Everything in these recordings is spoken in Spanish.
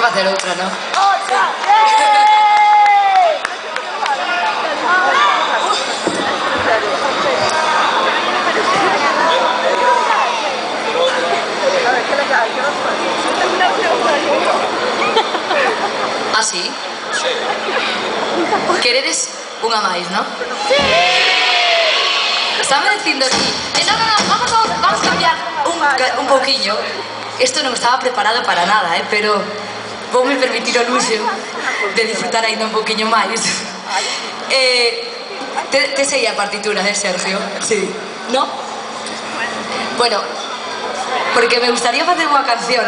va a hacer otra, ¿no? ¿Ah, sí? Queredes unha máis, ¿no? Sí! Estaba dicindo aquí... No, vamos a cambiar un pouquiño. Isto non estaba preparado para nada, pero voume permitir o luxo de disfrutar ainda un pouquiño máis. Te sei a partitura, Sergio? Sí. No? Bueno, porque me gustaría facer unha canción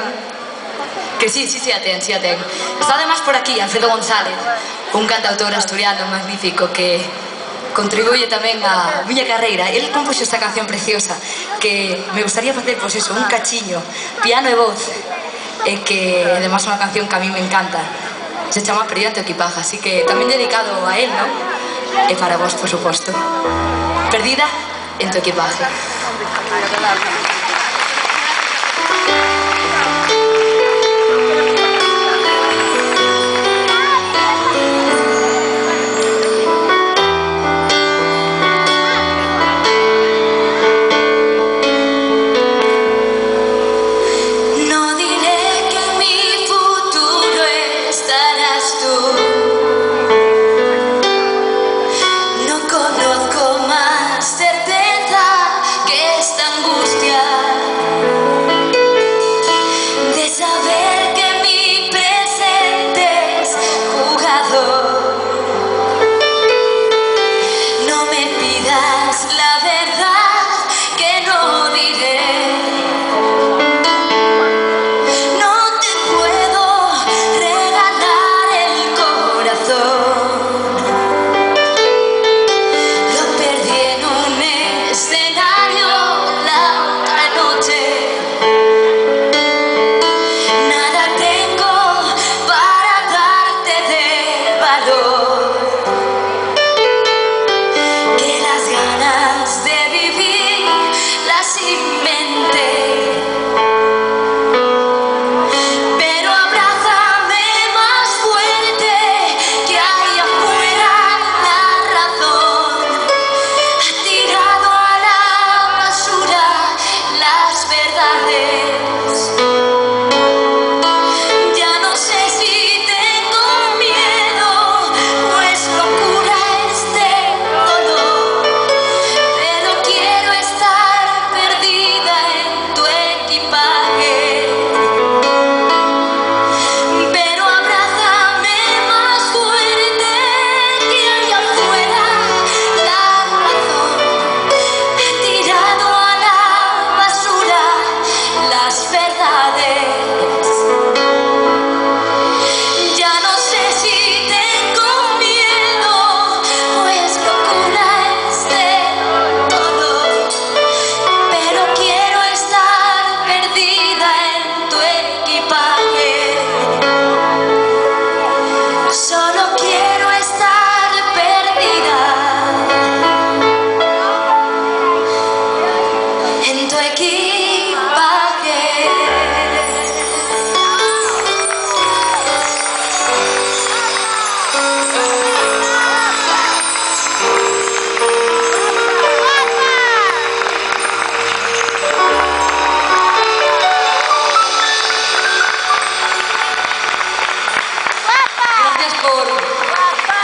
que sí a ten. Está además por aquí Alfredo González, un cantautor asturiano magnífico que contribuye tamén a miña carreira. Ele compuxo esta canción preciosa que me gustaría facer, pois eso, un cachiño, piano e voz, que además é unha canción que a mí me encanta. Se chama Perdida en tu equipaje, así que tamén dedicado a él, ¿no? E para vos, por suposto. Perdida en tu equipaje.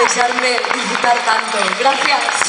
Dejarme disfrutar tanto. Gracias.